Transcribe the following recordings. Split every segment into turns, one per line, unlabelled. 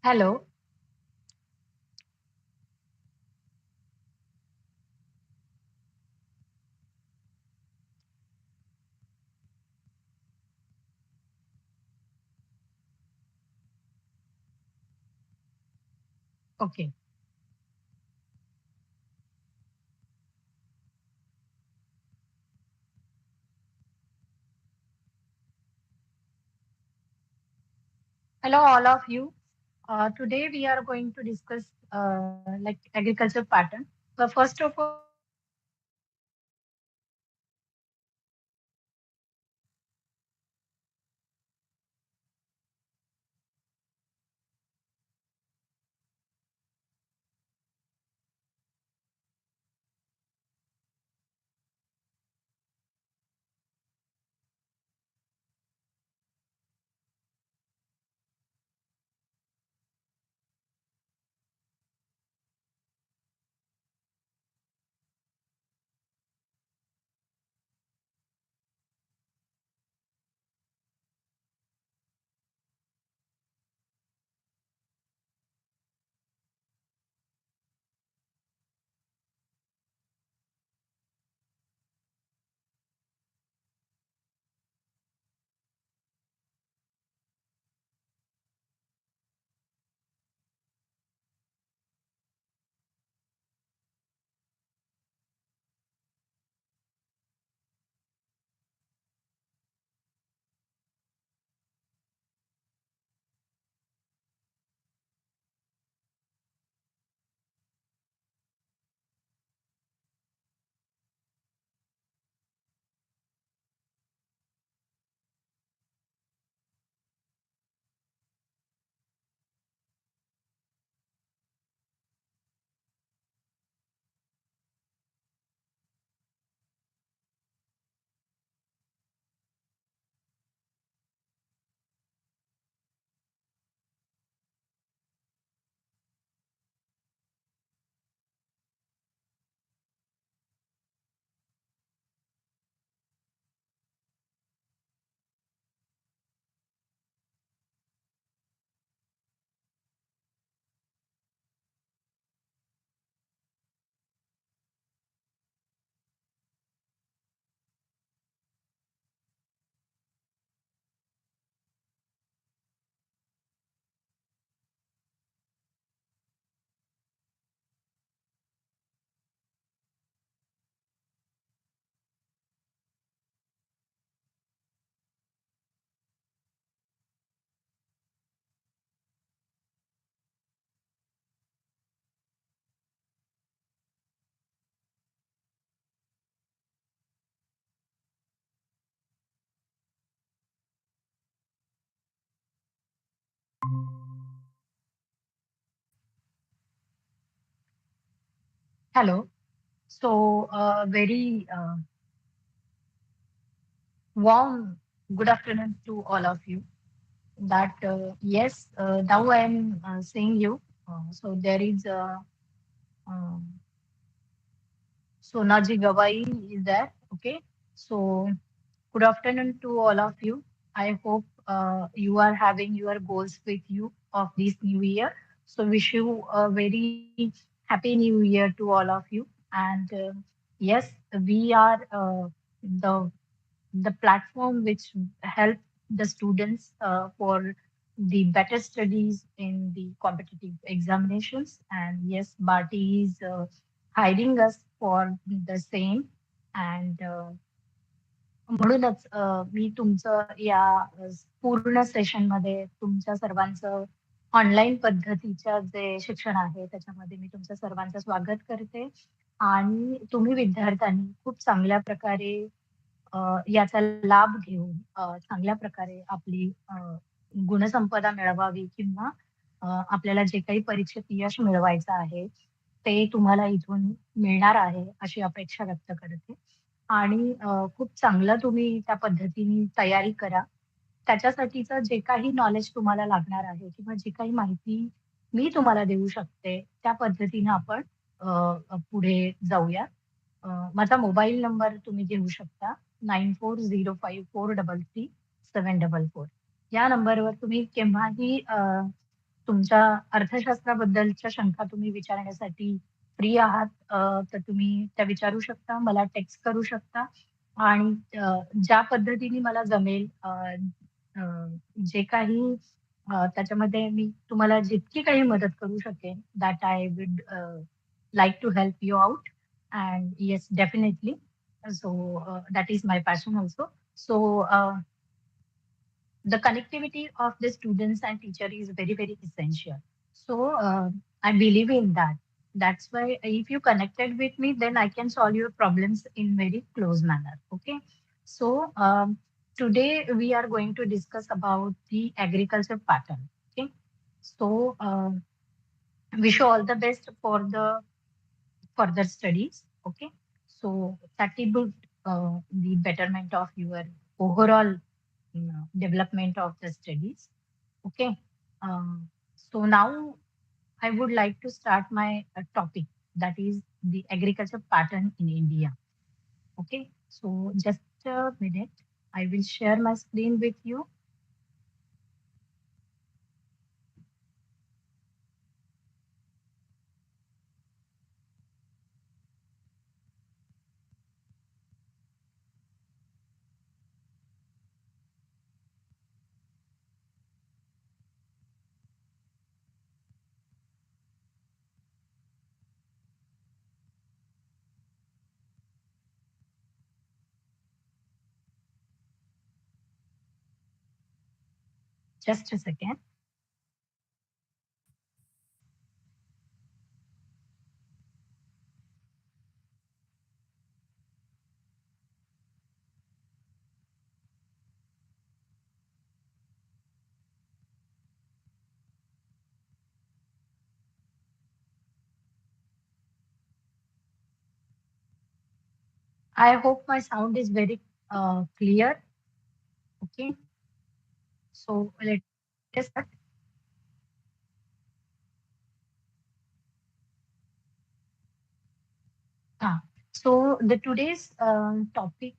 Hello. Okay. Hello, all of you. Today we are going to discuss like agriculture pattern. So first of all, I would like to introduce myself. My name is Madhuri Vartale, and hello. So very warm good afternoon to all of you. That yes, now I am seeing you. So there is um, Sonaji Gawai is there. Okay. So good afternoon to all of you. I hope you are having your goals with you of this new year. So wish you a very happy new year to all of you. And yes, we are the platform which help the students for the better studies in the competitive examinations. And yes, Bharti is hiring us for the same. And म्हणूनच मी तुमचं या पूर्ण सेशनमध्ये तुमच्या सर्वांचं online पद्धतीच्या जे शिक्षण आहे त्याच्यामध्ये मी तुमचं सर्वांचं स्वागत करते. आणि तुम्ही विद्यार्थ्यांनी खूप चांगल्या प्रकारे याचा लाभ घेऊन चांगल्या प्रकारे आपली गुणसंपदा मिळवावी किंवा आपल्याला जे काही परीक्षेत यश मिळवायचं आहे, ते तुम्हाला इथून मिळणार आहे, अशी अपेक्षा व्यक्त करते. आणि खूप चांगलं तुम्ही त्या पद्धतीने तयारी करा. त्याच्यासाठीचं जे काही नॉलेज तुम्हाला लागणार आहे किंवा जी काही माहिती मी तुम्हाला देऊ शकते, त्या पद्धतीनं आपण पुढे जाऊया. माझा मोबाईल नंबर तुम्ही घेऊ शकता 9405433744. या नंबरवर तुम्ही केव्हाही तुमच्या अर्थशास्त्राबद्दलच्या शंका तुम्ही विचारण्यासाठी फ्री आहात, तर तुम्ही त्या विचारू शकता. मला टेक्स्ट करू शकता आणि ज्या पद्धतीने मला जमेल, अ, जे काही त्याच्यामध्ये मी तुम्हाला जितकी काही मदत करू शकेन, that I would like to help you out. And yes, definitely. So that is my passion also. So the connectivity of the students and teacher is very, very essential. So I believe in that. That's why if you connected with me, then I can solve your problems in very close manner. Okay. So today we are going to discuss about the agriculture pattern. Okay. So wish you all the best for the further studies. Okay. So that will the betterment of your overall development of the studies. Okay. So now I would like to start my topic, that is the agriculture pattern in India. Okay. So just a minute. I will share my screen with you. Just a second. I hope my sound is very clear. Okay. So let us start. Ah, so the today's topic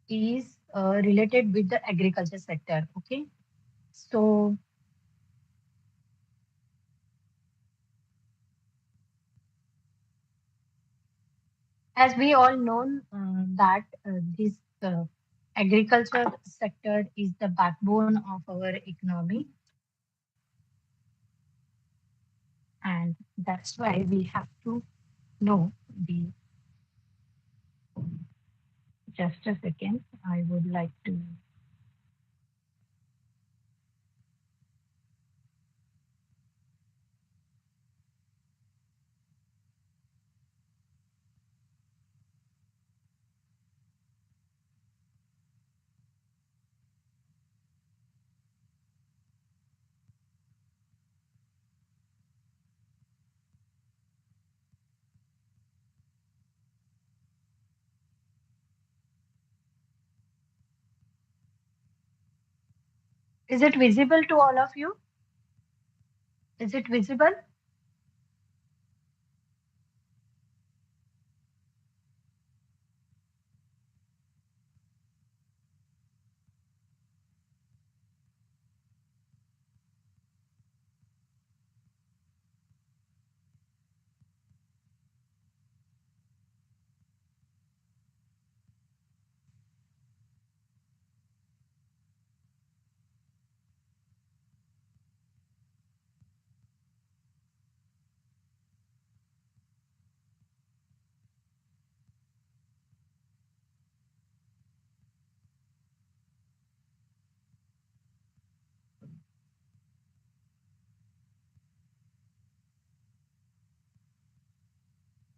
is related with the agriculture sector. Okay, so as we all know that this agriculture sector is the backbone of our economy, and that's why we have to know the. Just a second, I would like to. Is it visible to all of you? Is it visible?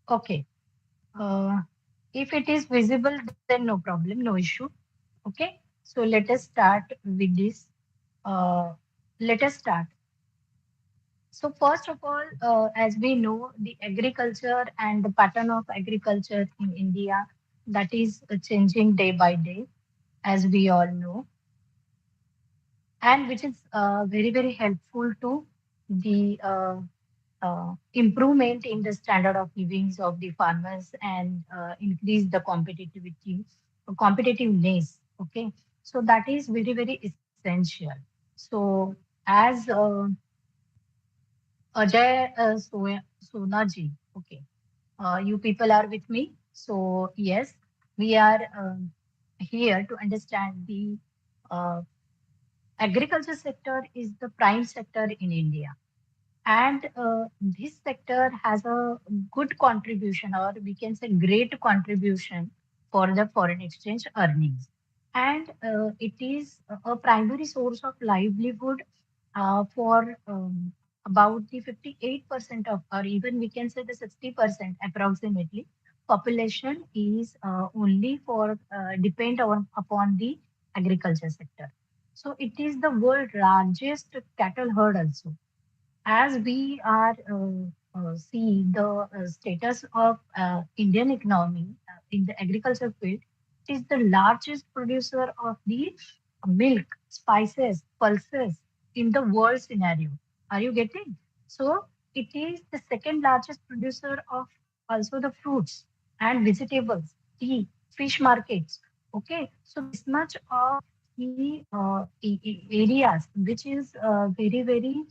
Okay. Uh, if it is visible, then no problem, no issue. Okay. So let us start with this. Uh, Let us start. So first of all, as we know, the agriculture and the pattern of agriculture in India, that is changing day by day, as we all know, and which is very, very helpful to the improvement in the standard of livings of the farmers and increase the competitiveness. Okay, so that is very, very essential. So as Ajay Sona ji. Okay. You people are with me. So, yes, we are here to understand the uh, agriculture sector is the prime sector in India. And this sector has a good contribution, or we can say great contribution for the foreign exchange earnings. And it is a primary source of livelihood for about the 58% of, or even we can say the 60% approximately, population is only for depend on upon the agriculture sector. So it is the world largest cattle herd also. As we are see the status of Indian economy in the agriculture field, it is the largest producer of the milk, spices, pulses in the world scenario. Are you getting? So it is the second largest producer of also the fruits and vegetables, tea, fish markets. Okay, so this much of the areas which is very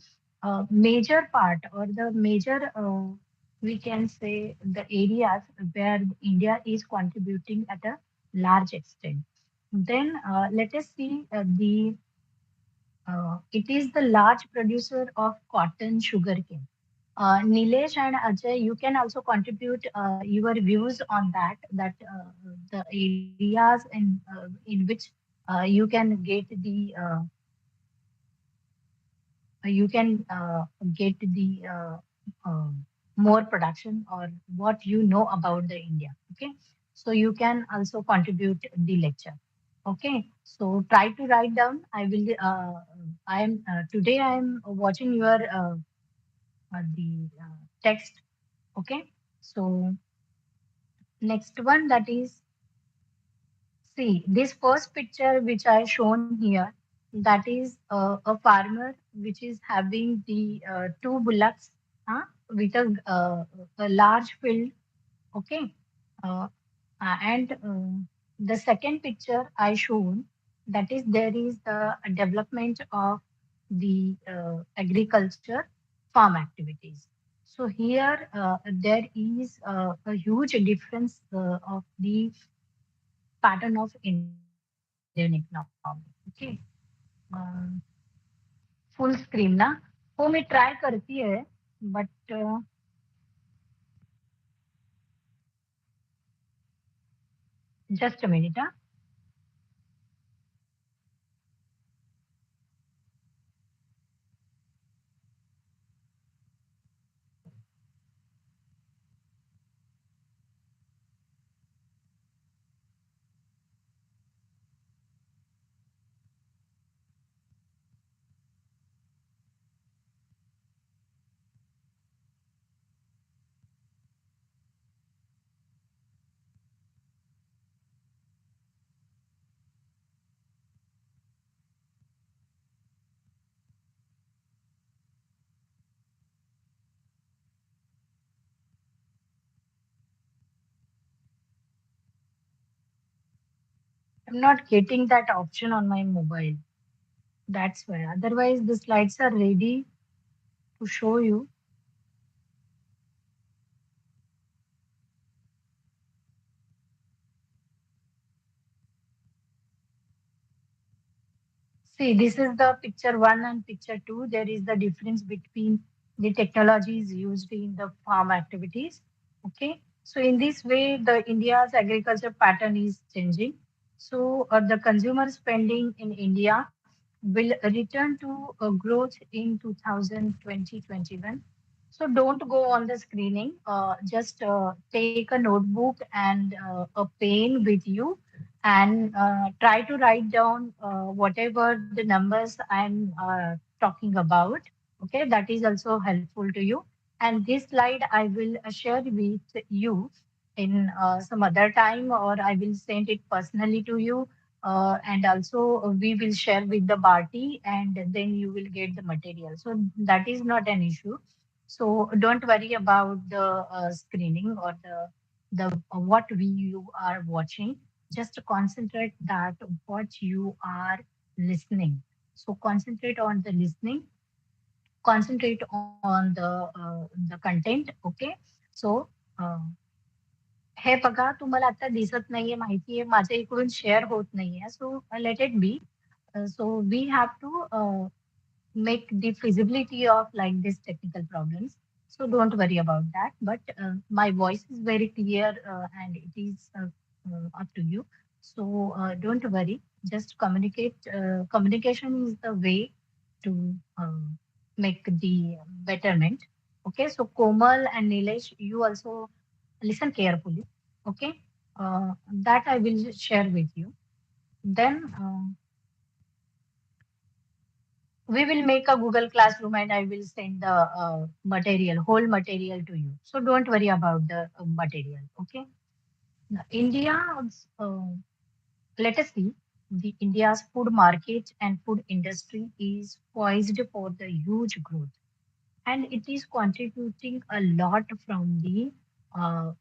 major part or the major we can say the areas where India is contributing at a large extent. Then let us see the it is the large producer of cotton sugarcane. Nilesh and Ajay, you can also contribute your views on that. That the areas in which you can get the you can get the more production or what you know about the India. Okay, so you can also contribute the lecture. Okay, so try to write down. I will. I am today. I am watching your the text. Okay, so next one that is see this first picture which I shown here. That is a farmer which is having the two bullocks with a large field. Okay. Uh, and the second picture I shown, that is there is the development of the agriculture farm activities. So here there is a huge difference of the pattern of Indian economy. Okay. Uh, Full screen ना वो मैं try करती है but just a minute I'm not getting that option on my mobile. That's why. Otherwise, the slides are ready to show you. See, this is the picture one and picture two. There is the difference between the technologies used in the farm activities. Okay. So in this way, the India's agriculture pattern is changing. So the consumer spending in India will return to growth in 2020-21. So don't go on the screening. Just take a notebook and a pen with you and try to write down whatever the numbers I'm talking about. Okay, that is also helpful to you. And this slide I will share with you in some other time, or I will send it personally to you. And also we will share with the BARTI, and then you will get the material. So that is not an issue. So don't worry about the screening or the what we you are watching. Just concentrate that what you are listening. So concentrate on the listening, concentrate on the content. Okay, so uh, हे बघा तुम्हाला आता दिसत नाहीये माहितीये माझ्या इकडून share होत नाहीये so let it be so we have to make the feasibility of like this technical problems. So don't worry about that. But my voice is very clear and it is up to you. So don't worry. Just communicate. Communication is the way to uh, make the betterment. Okay. So Komal and Nilesh, you also listen carefully. Okay. That I will share with you. Then. We will make a Google Classroom and I will send the material, whole material to you. So don't worry about the material. Okay. Now, India, uh, let us see. The India's food market and food industry is poised for the huge growth, and it is contributing a lot from the uh,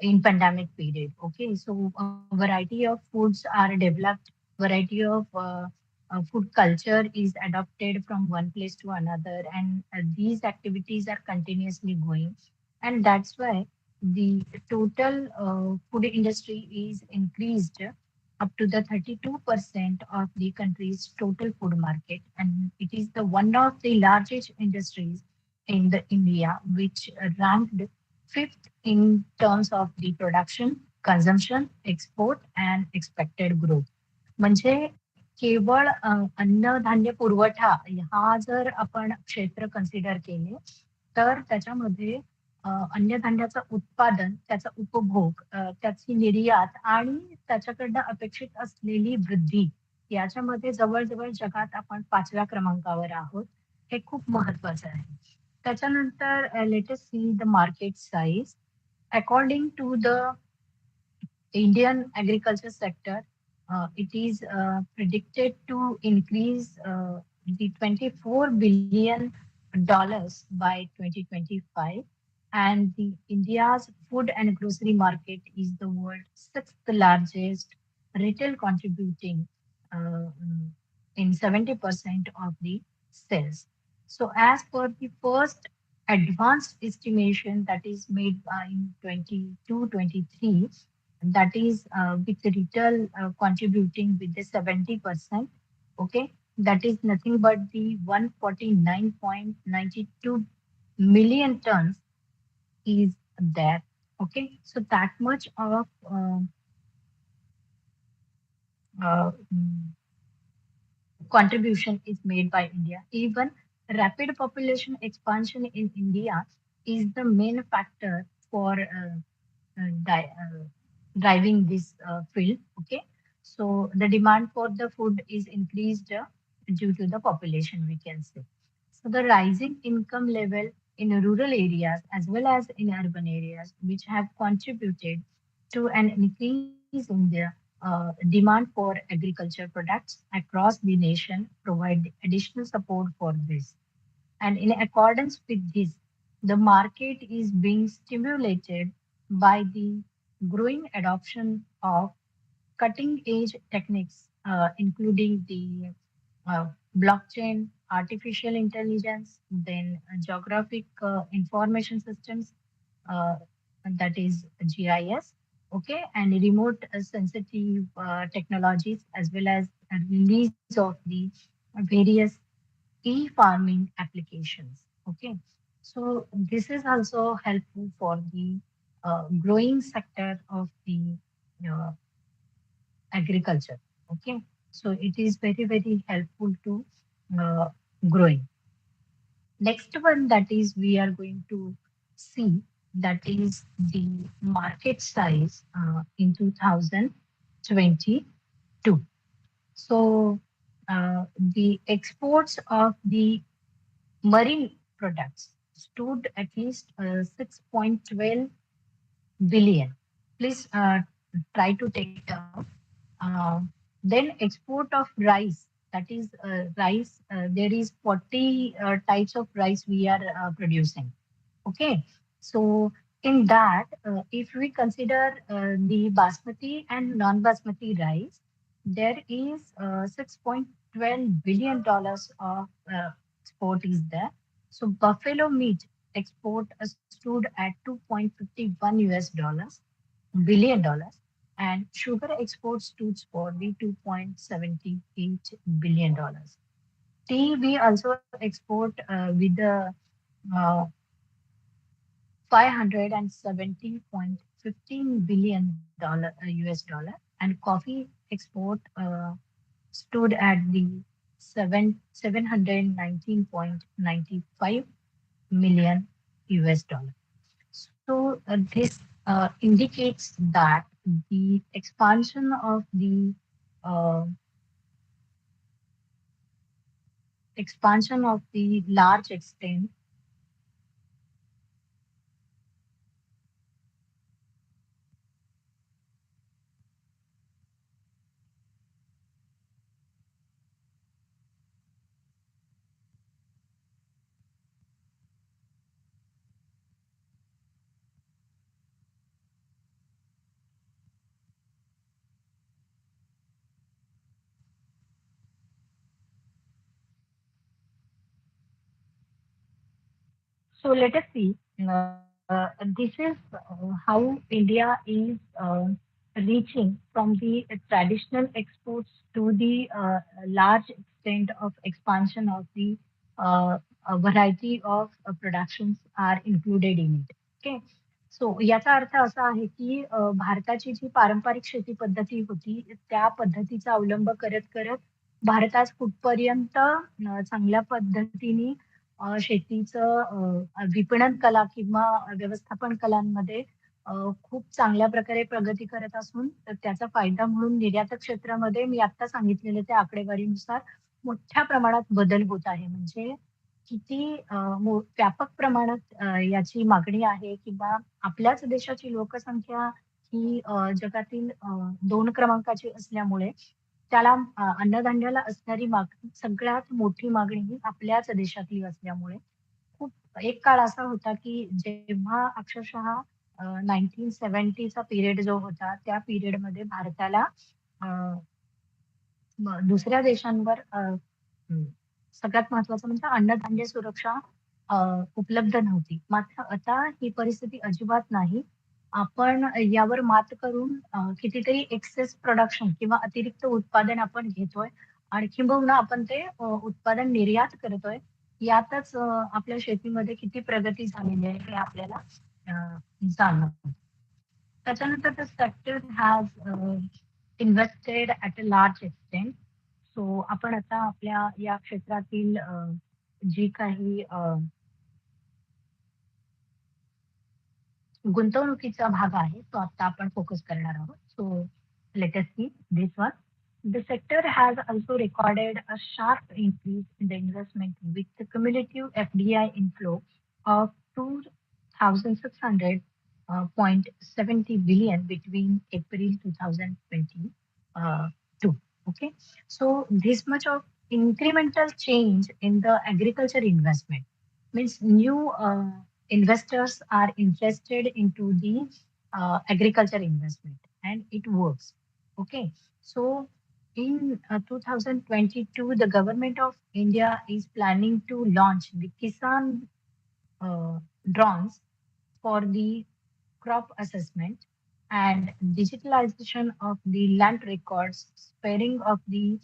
in pandemic period. Okay, so a variety of foods are developed, variety of food culture is adopted from one place to another, and these activities are continuously going, and that's why the total food industry is increased up to the 32% of the country's total food market, and it is the one of the largest industries in the India, which ranked fifth in terms of the production, consumption, export, and expected growth. म्हणजे केवळ अन्नधान्य पुरवठा हा जर आपण क्षेत्र consider केले तर त्याच्यामध्ये अन्नधान्याचं उत्पादन, त्याचा उपभोग, त्याची निर्यात आणि त्याच्याकडनं अपेक्षित असलेली वृद्धी याच्यामध्ये जवळ-जवळ जगात आपण 5व्या क्रमांकावर आहोत. हे खूप महत्वाचं आहे. त्याच्यानंतर let us see the market size. According to the Indian agriculture sector, it is predicted to increase the $24 billion by 2025. And the India's food and grocery market is the world's sixth largest retail, contributing in 70% of the sales. So as per the first advanced estimation that is made in 22-23, that is with retail contributing with the 70%. Okay, that is nothing but the 149.92 million tons is there. Okay, so that much of contribution is made by India. Even rapid population expansion in India is the main factor for driving this field. Okay, so the demand for the food is increased due to the population, we can say. So the rising income level in rural areas as well as in urban areas, which have contributed to an increase in the demand for agriculture products across the nation, provide additional support for this. And in accordance with this, the market is being stimulated by the growing adoption of cutting edge techniques, including the uh, blockchain, artificial intelligence, then geographic information systems, uh, that is GIS, okay, and remote sensitive technologies, as well as a release of the various e-farming applications. Okay, so this is also helpful for the growing sector of the uh, agriculture. Okay, so it is very helpful to uh, growing. Next one that is we are going to see, that is the market size in 2022. So the exports of the marine products stood at least 6.12 billion. Please try to take down. Uh, then export of rice, that is rice, there is 40 types of rice we are producing. Okay, so in that, if we consider the basmati and non-basmati rice, there is $6.12 billion of export is there. So buffalo meat export stood at 2.51 US dollars billion dollars, and sugar exports stood for the 2.78 billion dollars. Tea we also export with the uh, 570.15 billion dollar US dollar, and coffee export stood at the 719.95 million US dollar. So this indicates that the uh, expansion of the large extent. So let us see. This is how India is reaching from the traditional exports to the large extent of expansion of the a variety of productions are included in it. Okay. सो याचा अर्थ असा आहे की भारताची जी पारंपरिक शेती पद्धती होती त्या पद्धतीचा अवलंब करत करत भारत आज कुठपर्यंत चांगल्या पद्धतीने शेतीचं विपणन कला किंवा व्यवस्थापन कलांमध्ये खूप चांगल्या प्रकारे प्रगती करत असून तर त्याचा फायदा म्हणून निर्यातक क्षेत्रामध्ये मी आता सांगितलेल्या त्या आकडेवारीनुसार मोठ्या प्रमाणात बदल होत आहे. म्हणजे किती व्यापक प्रमाणात याची मागणी आहे किंवा आपल्याच देशाची लोकसंख्या ही जगातील 2 क्रमांकाची असल्यामुळे त्याला अन्नधान्याला असणारी सगळ्यात मोठी मागणी ही आपल्याच देशातली असल्यामुळे खूप एक काळ असा होता की जेव्हा अक्षरशः 1970चा पिरियड जो होता त्या पिरियडमध्ये भारताला अ, दुसऱ्या देशांवर सगळ्यात महत्वाचं म्हणजे अन्नधान्य सुरक्षा अ, उपलब्ध नव्हती. मात्र आता ही परिस्थिती अजिबात नाही. आपण यावर मात करून कितीतरी एक्सेस प्रोडक्शन किंवा अतिरिक्त उत्पादन आपण घेतोय आणि किंबहुना आपण ते उत्पादन निर्यात करतोय. यातच आपल्या शेतीमध्ये किती प्रगती झालेली आहे हे आपल्याला जाणवतं. त्याच्यानंतर the sector has invested at a large extent. सो आपण आता आपल्या या क्षेत्रातील जी काही गुंतवणुकीचा भाग आहे तो आता आपण फोकस करणार आहोत. So let us see this one. The sector has also recorded a sharp increase in the investment with the cumulative FDI inflow of 2,600.70 billion between April 2022. Okay, so this much of incremental change in the agriculture investment means new investors are interested into the agriculture investment and it works. Okay, so in 2022, the government of India is planning to launch the Kisan uh, drones for the crop assessment and digitalization of the land records, sparing of the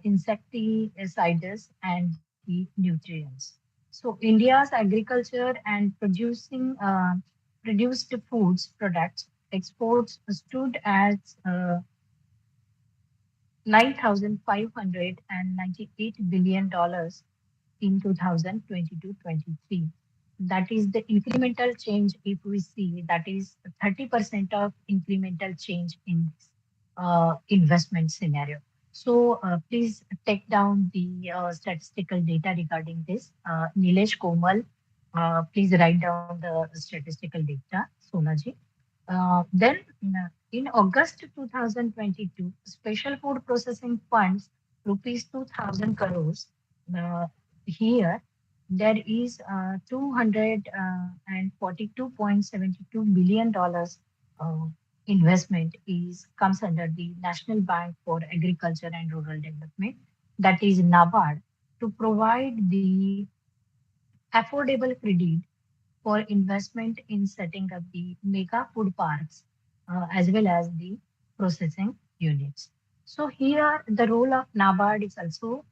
insecticides and the nutrients. So India's agriculture and produced foods products exports stood at 9,598 billion dollars in 2022-23. That is the incremental change. If we see that is 30% of incremental change in this investment scenario. So please take down the statistical data regarding this. Nilesh Komal, please write down the statistical data, Sonaji. Then in August 2022, Special Food Processing Funds, rupees 2,000 crores. Here, there is 242.72 billion dollars investment is comes under the National Bank for Agriculture and Rural Development, that is NABARD. to provide the affordable credit for investment in setting up the mega food parks as well as the processing units. So here the role of NABARD is also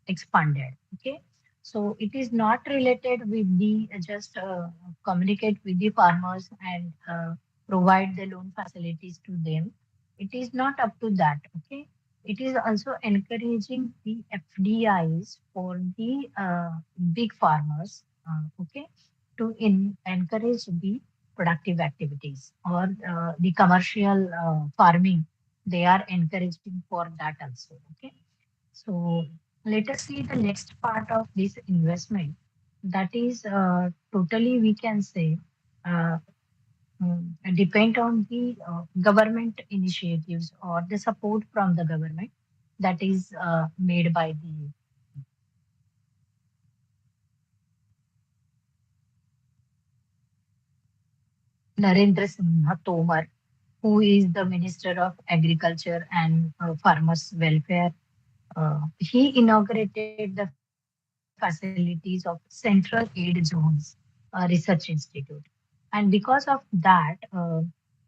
expanded. Okay, so it is not related with the just communicate with the farmers and provide the loan facilities to them. It is not up to that. Okay, it is also encouraging the FDIs for the big farmers. Okay, to encourage the productive activities or the commercial farming. They are encouraging for that also. Okay, so let us see the next part of this investment. That is totally we can say uh, depend on the government initiatives or the support from the government that is made by the Narendra Singh Tomar, who is the Minister of Agriculture and Farmers Welfare. He inaugurated the facilities of Central Aid Zones Research Institute. And because of that,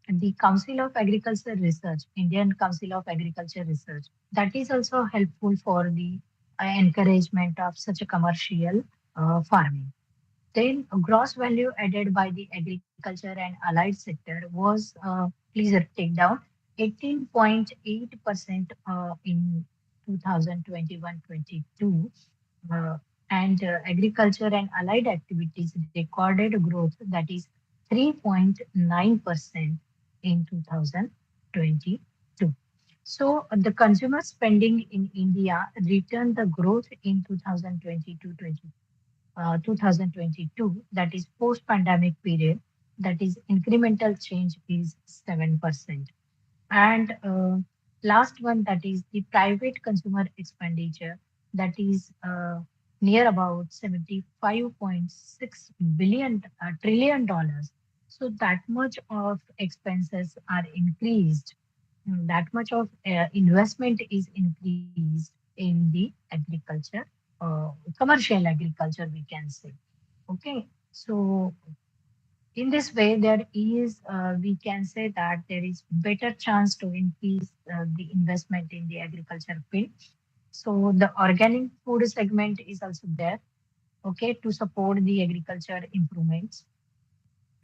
the Council of Agriculture Research, Indian Council of Agriculture Research, that is also helpful for the encouragement of such a commercial farming. Then gross value added by the agriculture and allied sector was, please take down, 18.8% in 2021-22. Uh, and agriculture and allied activities recorded growth that is 3.9% in 2022. So the consumer spending in India returned the growth in 2022, that is post-pandemic period, that is incremental change is 7%. And last one, that is the private consumer expenditure, that is near about 75.6 billion trillion dollars. So that much of expenses are increased. That much of investment is increased in the agriculture, commercial agriculture, we can say. Okay, so in this way, there is, we can say that there is better chance to increase the investment in the agriculture field. So the organic food segment is also there, okay, to support the agriculture improvements.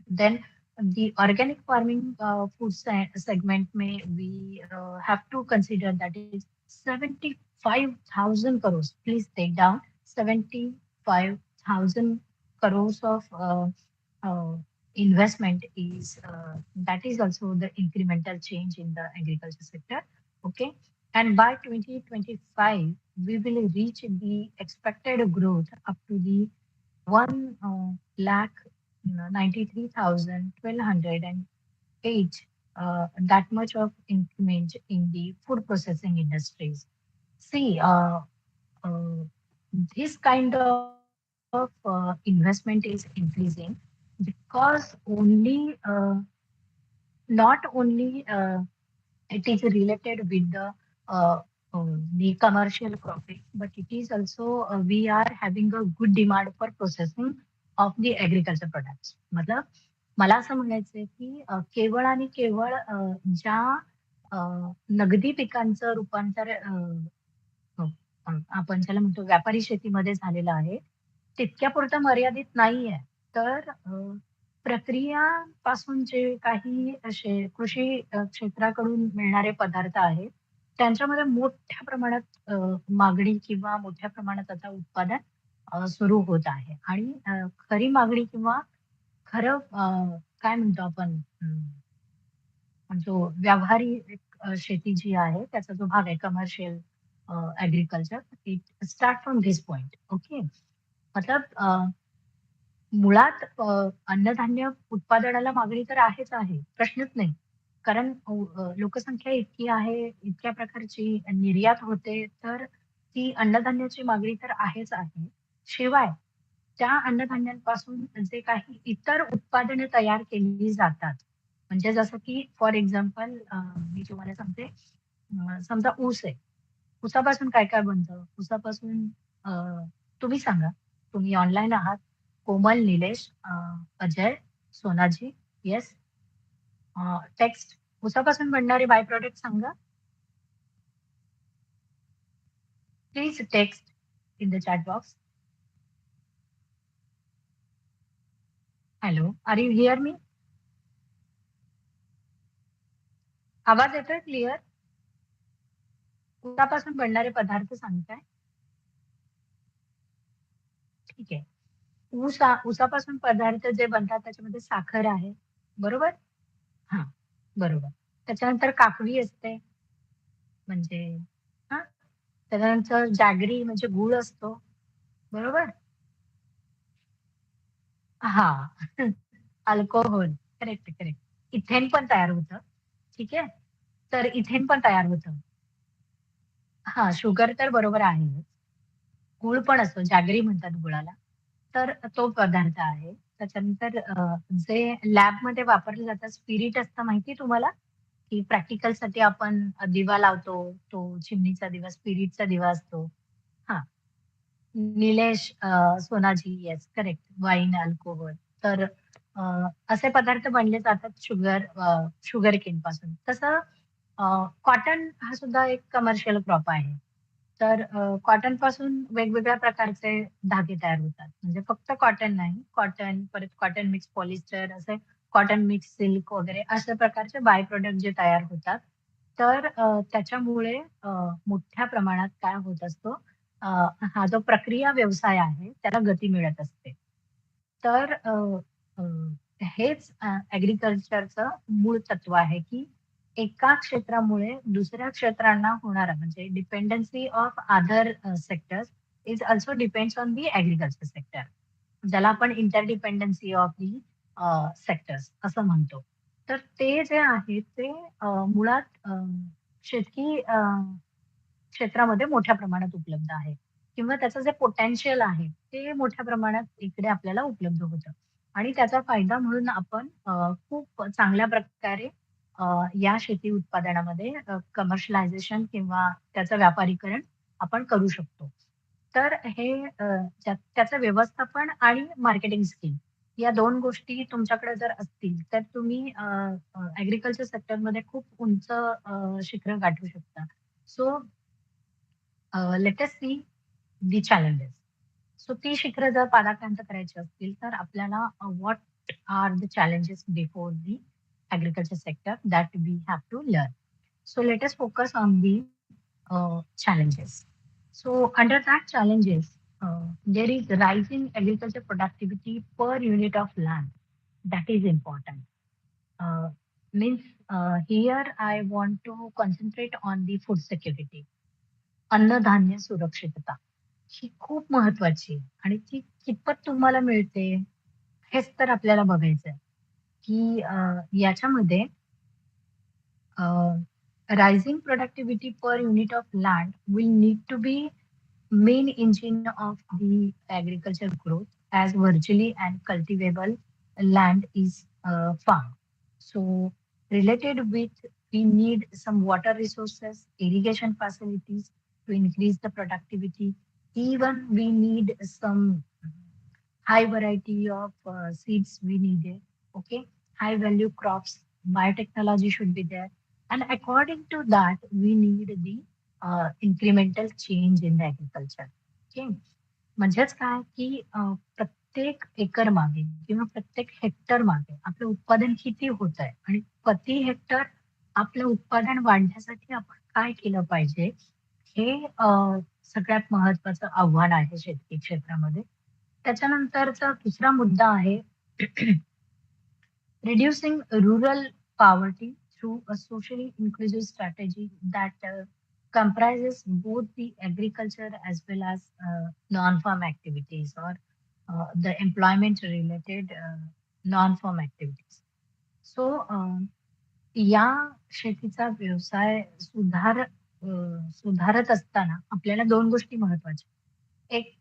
Then the organic farming food segment may we have to consider that is 75,000 crores. Please take down 75,000 crores of investment is that is also the incremental change in the agriculture sector. Okay, and by 2025 we will reach the expected growth up to the 1 lakh 93,108, that much of increment in the food processing industries. See, uh, this kind of investment is increasing because only not only it is related with the commercial cropping, but it is also we are having a good demand for processing of the agriculture products. मतलब मला असं म्हणायचंय की केवळ आणि केवळ ज्या अ, नगदी पिकांचं रूपांतर अ, अ, आपण ज्याला म्हणतो व्यापारी शेतीमध्ये झालेलं आहे, तितक्यापुरतं मर्यादित नाहीये. तर प्रक्रियापासून जे काही असे कृषी क्षेत्राकडून मिळणारे पदार्थ आहेत, त्यांच्यामध्ये मोठ्या प्रमाणात मागणी किंवा मोठ्या प्रमाणात आता उत्पादन सुरू होत आहे. आणि खरी मागणी किंवा खरं काय म्हणतो आपण जो व्यावहारिक शेती जी आहे, त्याचा जो भाग आहे commercial agriculture, it start from this point. Okay. मतलब मुळात अन्नधान्य उत्पादनाला मागणी तर आहेच आहे, प्रश्नच नाही. कारण लोकसंख्या इतकी आहे, इतक्या प्रकारची निर्यात होते, तर ती अन्नधान्याची मागणी तर आहेच आहे. शिवाय त्या अन्नधान्यांपासून जे काही इतर उत्पादने तयार केली जातात, म्हणजे जसं की फॉर एक्झाम्पल मी तुम्हाला सांगते, समजा ऊस आहे. ऊसापासून काय काय बनतं? ऊसापासून अ, तुम्ही सांगा. तुम्ही ऑनलाईन आहात. कोमल, निलेश, अजय, सोनाजी. येस. टेक्स्ट. उसापासून बनणारे बाय प्रॉडक्ट सांगा. Please text in the chat box. Hello, are you hear me? आवाज येतोय क्लिअर? उसापासून बनणारे पदार्थ सांगताय? ठीक आहे. उसापासून पदार्थ जे बनतात त्याच्यामध्ये साखर आहे. बरोबर? हां, बरोबर. त्याच्यानंतर काकवी असते म्हणजे हां, त्याच्यानंतर जॅगरी म्हणजे गूळ असतो. बरोबर? हां. अल्कोहोल. Correct, correct. इथेन पण तयार होतं. ठीक आहे? तर इथेन पण तयार होतं. हां, शुगर तर बरोबर आहे. गूळ पण असतो, जॅगरी म्हणतात गुळाला. तर तो पदार्थ आहे. त्याच्यानंतर जे लॅबमध्ये वापरलं जातं स्पिरिट असतं माहिती आहे तुम्हाला? की प्रॅक्टिकलसाठी आपण दिवा लावतो. तो चिमणीचा दिवा, स्पिरिटचा दिवा असतो. हां. Nilesh, Sonaji yes correct. Wine, alcohol. तर अ, असे पदार्थ बनले जातात शुगर केन पासून. तसं कॉटन हा सुद्धा एक कमर्शियल क्रॉप आहे. तर कॉटन पासून वेगवेगळ्या प्रकारचे धागे तयार होतात. म्हणजे फक्त कॉटन नाही, कॉटन परत कॉटन मिक्स पॉलिस्टर असे कॉटन मिक्स सिल्क वगैरे अशा प्रकारचे बाय प्रॉडक्ट जे तयार होतात. तर त्याच्यामुळे मोठ्या प्रमाणात काय होत असतो अ, हा जो प्रक्रिया व्यवसाय आहे त्याला गती मिळत असते. तर अ, हेच ॲग्रीकल्चरचं मूळ तत्व आहे, की एका क्षेत्रामुळे दुसऱ्या क्षेत्रांना होणारा म्हणजे dependency of other sectors is also depends on the agriculture sector. ज्याला आपण इंटरडिपेंडन्सी ऑफ दी सेक्टर्स असं म्हणतो. तर ते जे आहे ते मुळात शेतकी क्षेत्रामध्ये मोठ्या प्रमाणात उपलब्ध आहे किंवा त्याचं जे पोटेन्शियल आहे ते मोठ्या प्रमाणात इकडे आपल्याला उपलब्ध होतं आणि त्याचा फायदा म्हणून आपण खूप चांगल्या प्रकारे या शेती उत्पादनामध्ये कमर्शियलायझेशन किंवा त्याचं व्यापारीकरण आपण करू शकतो. तर हे त्याचं व्यवस्थापन आणि मार्केटिंग स्किल या 2 गोष्टी तुमच्याकडे जर असतील, तर तुम्ही सेक्टरमध्ये खूप उंच शिखरं गाठू शकता. सो लेट अस सी दी चॅलेंजेस. सो ती शिखरं जर पादाक्रांत करायची असतील, तर आपल्याला what are the challenges before the agriculture sector that we have to learn. So let us focus on the challenges. So under that challenges, there is rising agriculture productivity per unit of land. That is important. Uh, means here I want to concentrate on the food security. अन्नधान्य सुरक्षितता ही खूप महत्वाची आहे आणि ती कितपत तुम्हाला मिळते हेच तर आपल्याला बघायचंय, की याच्यामध्ये rising productivity per unit of land will need to be main engine of the agriculture growth as virtually and cultivable land is farmed. So related with we need some water resources, irrigation facilities to increase the productivity. Even we need some high variety of seeds we needed. Okay, high value crops, biotechnology should be there, and according to that, we need the incremental change in the agriculture. Okay, म्हणजेच काय की प्रत्येक एकर मागे किंवा प्रत्येक Hector मागे आपलं उत्पादन किती होत आहे आणि प्रति हेक्टर आपलं उत्पादन वाढण्यासाठी आपण काय केलं पाहिजे हे सगळ्यात महत्वाचं आव्हान आहे शेतकी क्षेत्रामध्ये. त्याच्यानंतरचा दुसरा मुद्दा आहे reducing rural poverty through a socially inclusive strategy that comprises both the agriculture as well as non-farm activities or the employment related non-farm activities. So, या शेतीचा व्यवसाय सुधारत असताना आपल्याला 2 गोष्टी महत्वाच्या. एक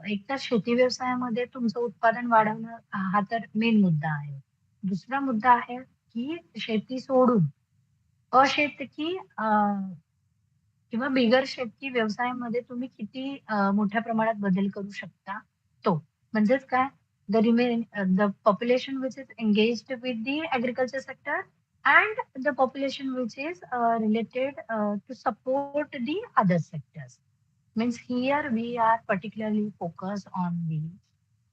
एक तर शेती व्यवसायामध्ये तुमचं उत्पादन वाढवणं हा तर मेन मुद्दा आहे. दुसरा मुद्दा आहे, की शेती सोडून अशेतकी किंवा बिगर शेतकी व्यवसायामध्ये तुम्ही किती मोठ्या प्रमाणात बदल करू शकता तो. म्हणजेच काय, the population which is engaged with the agriculture sector and the population which is related to support the other sectors. Means here we are particularly focused on the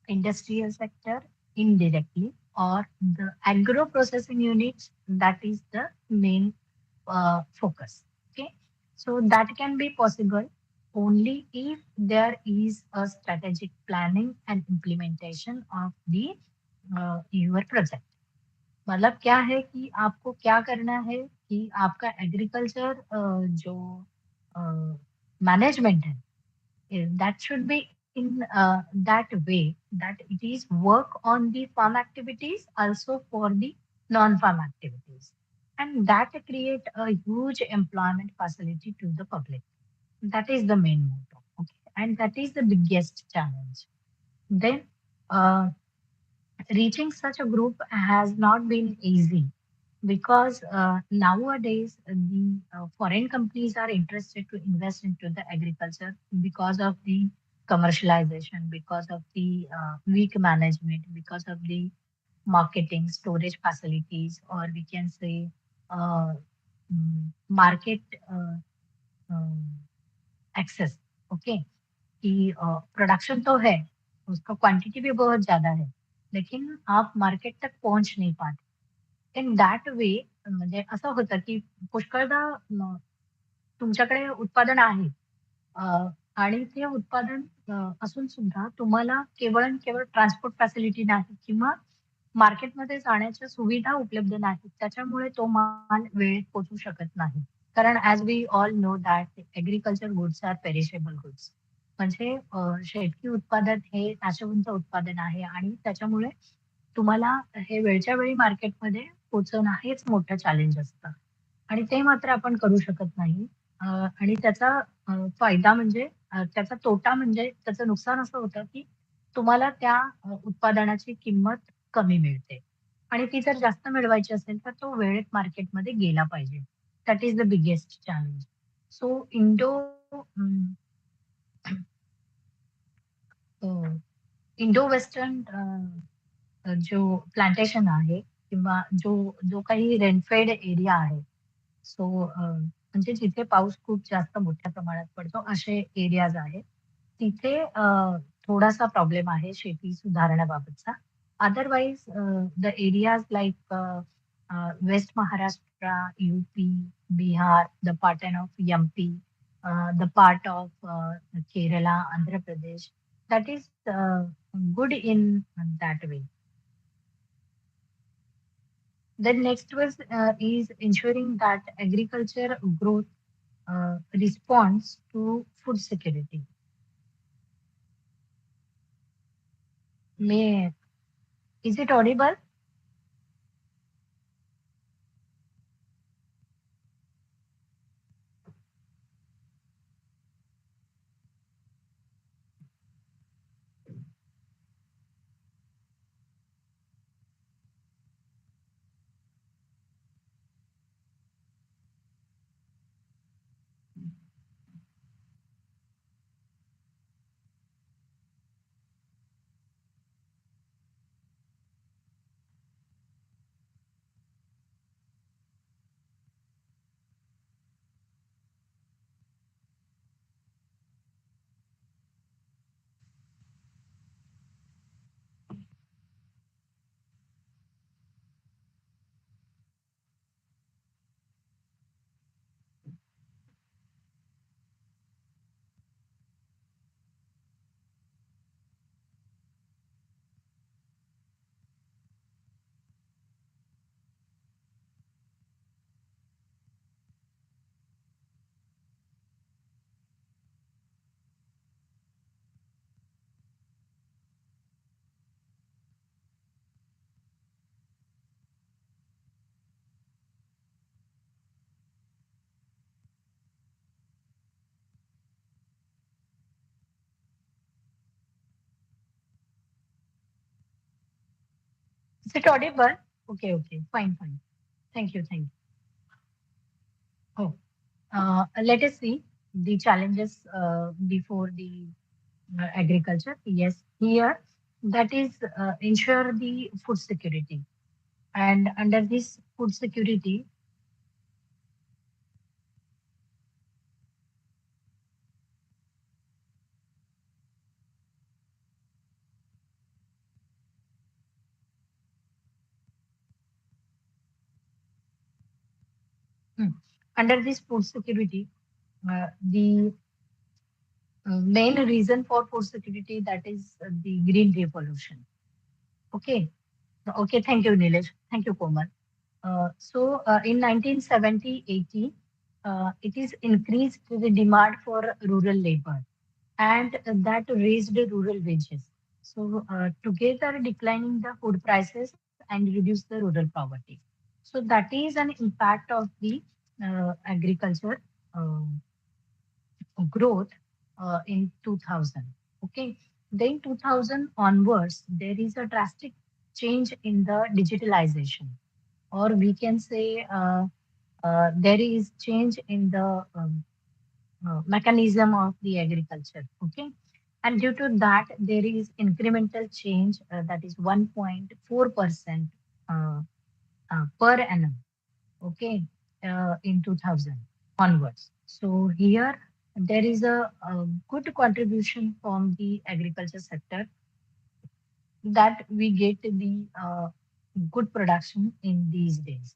industrial sector indirectly, or the agro processing units, that is the main focus. Okay, so that can be possible only if there is a strategic planning and implementation of the your project. मतलब क्या है कि आपको क्या करना है कि आपका एग्रीकल्चर जो मैनेजमेंट है, that should be in that way that it is work on the farm activities also for the non-farm activities, and that create a huge employment facility to the public. That is the main motto. Okay, and that is the biggest challenge. Then uh, reaching such a group has not been easy because nowadays the foreign companies are interested to invest into the agriculture because of the commercialization, because of the weak management, because of the marketing, storage facilities, or we can say uh, market access. Okay, कि production तो है, उसका quantity भी बहुत ज्यादा है, लेकिन आप मार्केट तक पहुंच नहीं पाते. इन दॅट वे म्हणजे असं होतं की पुष्कळदा तुमच्याकडे उत्पादन आहे, अ, आणि ते उत्पादन असून सुद्धा तुम्हाला केवळ आणि केवळ ट्रान्सपोर्ट फॅसिलिटी नाही किंवा मार्केटमध्ये जाण्याच्या सुविधा उपलब्ध नाहीत. त्याच्यामुळे तो माल वेळेत पोहोचू शकत नाही. कारण as we all know that agriculture goods are perishable goods. म्हणजे शेतकी उत्पादन हे नाशवंत उत्पादन आहे आणि त्याच्यामुळे तुम्हाला हे वेळच्या वेळी मार्केटमध्ये पोहोचवणं हेच मोठं चॅलेंज असतं. आणि ते मात्र आपण करू शकत नाही. आणि त्याचा फायदा म्हणजे त्याचा तोटा म्हणजे त्याचं नुकसान असं होतं, की तुम्हाला त्या उत्पादनाची किंमत कमी मिळते. आणि ती जर जास्त मिळवायची असेल, तर तो वेळेत मार्केटमध्ये गेला पाहिजे. That is the biggest challenge. So Indo western जो प्लांटेशन आहे किंवा जो काही रेनफेड एरिया आहे, सो म्हणजे जिथे पाऊस खूप जास्त मोठ्या प्रमाणात पडतो असे एरियाज आहेत. तिथे थोडासा प्रॉब्लेम आहे शेती सुधारण्याबाबतचा. Otherwise the areas like west Maharashtra, UP, Bihar, the part of MP, the part of Kerala, Andhra Pradesh, that is good in that way. Then next was is ensuring that agriculture growth responds to food security. May is it audible? Is it audible? Okay, okay, fine, fine. Thank you, thank you. हो. Let us see the challenges before the agriculture. Yes, here that is ensure the food security. And under this food security, hmm, under this food security, the main reason for food security, that is the green revolution. Okay. Okay. Thank you, Nilesh. Thank you, Komal. In 1970, 80, it is increased the demand for rural labor, and that raised the rural wages. Together declining the food prices and reduce the rural poverty. So that is an impact of the agriculture uh, growth in 2000. Okay, then 2000 onwards, there is a drastic change in the digitalization, or we can say there is change in the mechanism of the agriculture. Okay, and due to that, there is incremental change that is 1.4% uh, per annum. Okay, in 2000 onwards. So here there is a good contribution from the agriculture sector, that we get the good production in these days.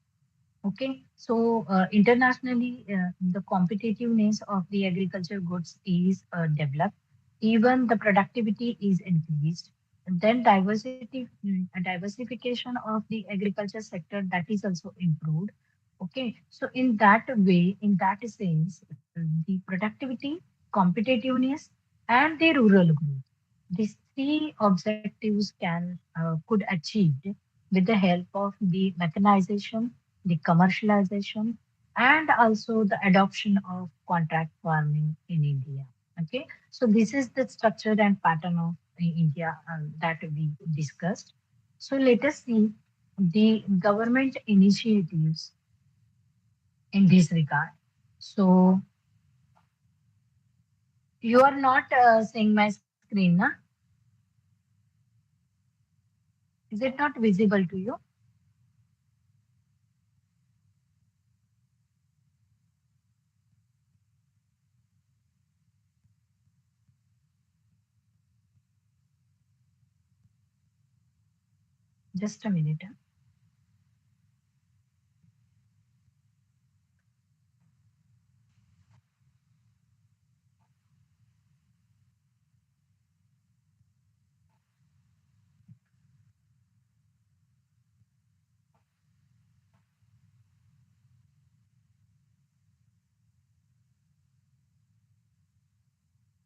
Okay, so internationally, the competitiveness of the agriculture goods is developed. Even the productivity is increased. And then diversification of the agriculture sector, that is also improved. Okay, so in that way, in that sense, the productivity, competitiveness, and the rural growth, these three objectives could achieved with the help of the mechanization, the commercialization, and also the adoption of contract farming in India. Okay, so this is the structure and pattern of India that we discussed. So let us see the government initiatives in this regard. So you are not seeing my screen, na? Is it not visible to you? Just a minute.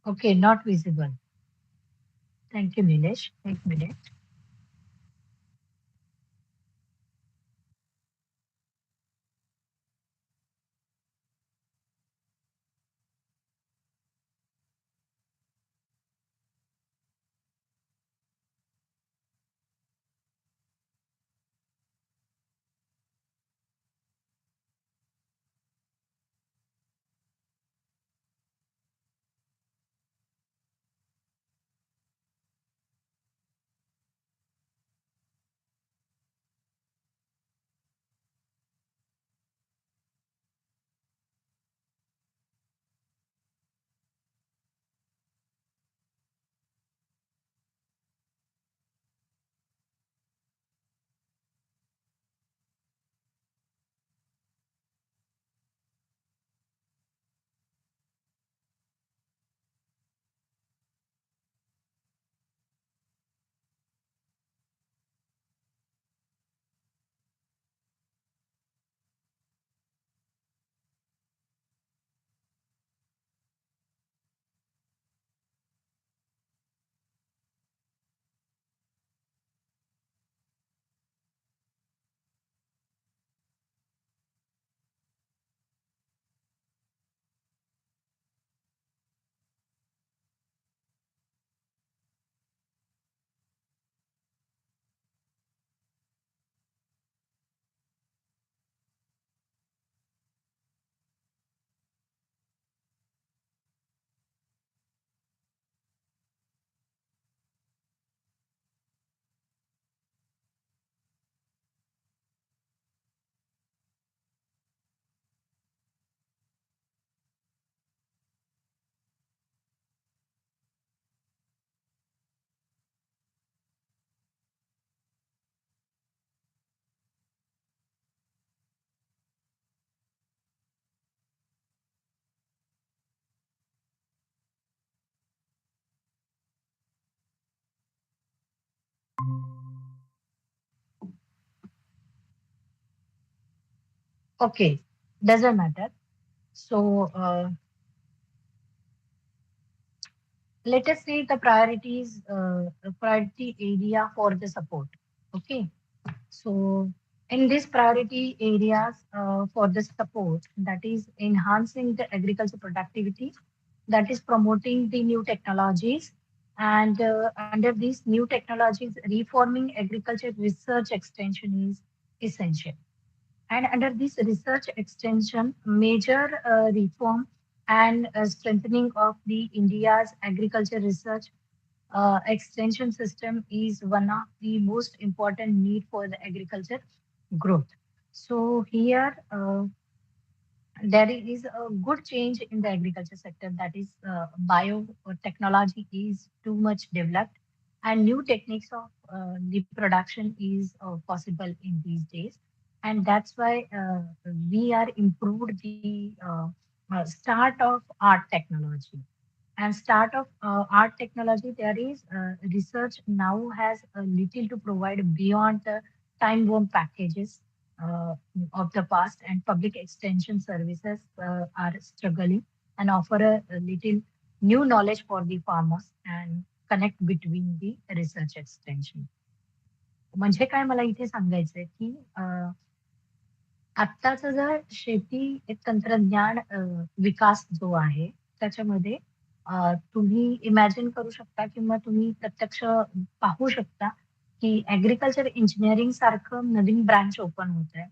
Okay, not visible. Thank you, Nilesh. एक minute. Okay, doesn't matter. So let us say the priorities, priority area for the support. Okay, so in these priority areas for the support, that is enhancing the agriculture productivity, that is promoting the new technologies, and under these new technologies, reforming agriculture research extension is essential. And under this research extension, major reform and strengthening of the India's agriculture research extension system is one of the most important need for the agriculture growth. So here there is a good change in the agriculture sector, that is biotechnology is too much developed and new techniques of the production is possible in these days, and that's why we are improved the start of art technology. And start of art technology, there is research now has a little to provide beyond the time bomb packages uh, of the past, and public extension services are struggling and offer a little new knowledge for the farmers and connect between the research extension. म्हणजे काय मला इथे सांगायचंय की आत्ताचं जर शेती एक तंत्रज्ञान विकास जो आहे त्याच्यामध्ये तुम्ही इमॅजिन करू शकता किंवा तुम्ही प्रत्यक्ष पाहू शकता की ऍग्रिकल्चर इंजिनिअरिंग सारखं नवीन ब्रांच ओपन होत आहे.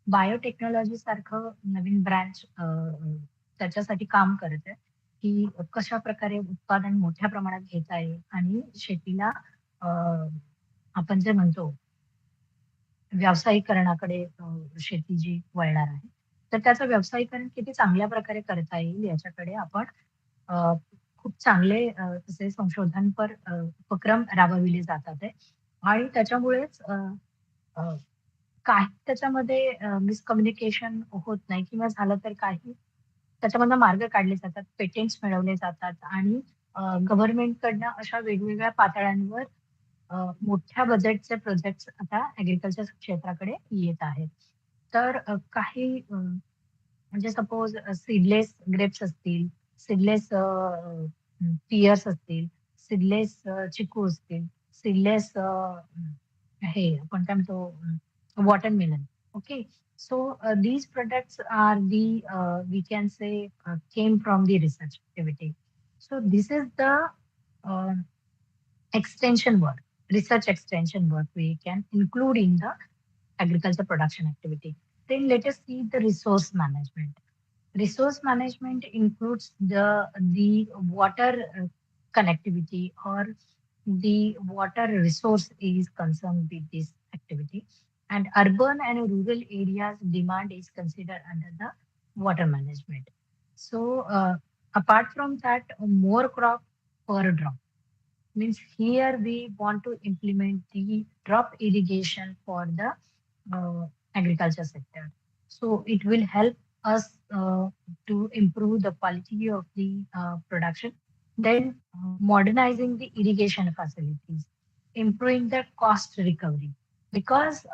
बायोटेक्नॉलॉजी सारखं नवीन ब्रांच त्याच्यासाठी काम करत आहे की कशा प्रकारे उत्पादन मोठ्या प्रमाणात घेता येईल आणि शेतीला आपण जे म्हणतो व्यावसायिकरणाकडे शेती जी वळणार आहे. तर त्याचं व्यावसायिकरण किती चांगल्या प्रकारे करता येईल याच्याकडे आपण अ, खूप चांगले तसे संशोधनपर उपक्रम राबविले जातात आहे. आणि त्याच्यामुळेच अ, काही त्याच्यामध्ये मिसकम्युनिकेशन होत नाही किंवा झालं तर काही त्याच्यामधनं मार्ग काढले जातात, पेटेंट्स मिळवले जातात आणि गव्हर्नमेंटकडनं अशा वेगवेगळ्या पातळ्यांवर मोठ्या बजेटचे प्रोजेक्ट्स आता ऍग्रीकल्चर क्षेत्राकडे येत आहेत. तर काही म्हणजे सपोज सीडलेस ग्रेप्स असतील, सीडलेस पियर्स असतील, सीडलेस चिकू असतील, सीडलेस हे आपण काय म्हणतो watermelon. Okay. So these products are the we can say came from the research activity. So this is the uh, extension work, research extension work we can include in the agriculture production activity. Then let us see the resource management. Resource management includes the water connectivity or the water resource is concerned with this activity, and urban and rural areas demand is considered under the water management. So apart from that, more crop per drop means here we want to implement the drop irrigation for the agriculture sector. So it will help us to improve the quality of the production. Then modernizing the irrigation facilities, improving the cost recovery, because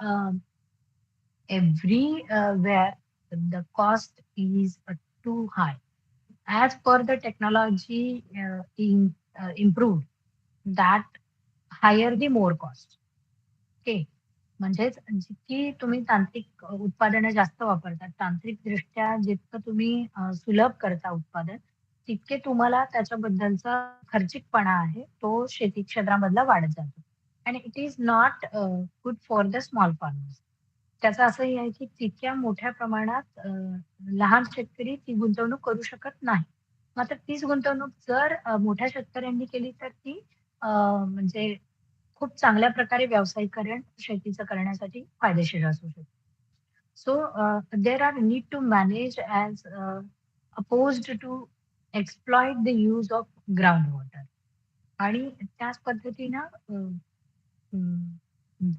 every where the cost is too high. As per the technology improved, that higher the more cost. Okay. म्हणजेच जितकी तुम्ही तांत्रिक उत्पादनं जास्त वापरतात, तांत्रिकदृष्ट्या जितकं तुम्ही सुलभ करता उत्पादन, तितके तुम्हाला त्याच्याबद्दलचा खर्चिकपणा आहे, तो शेती क्षेत्रामधला वाढत जातो. आणि it is not good for the small farmers. त्याचं असंही आहे की तितक्या मोठ्या प्रमाणात लहान शेतकरी ती गुंतवणूक करू शकत नाही. मात्र तीच गुंतवणूक जर मोठ्या शेतकऱ्यांनी केली तर ती म्हणजे खूप चांगल्या प्रकारे व्यावसायिकरण शेतीचं करण्यासाठी फायदेशीर असू शकतं. So there are need to manage as opposed to exploit the use of ground water. आणि त्याच पद्धतीनं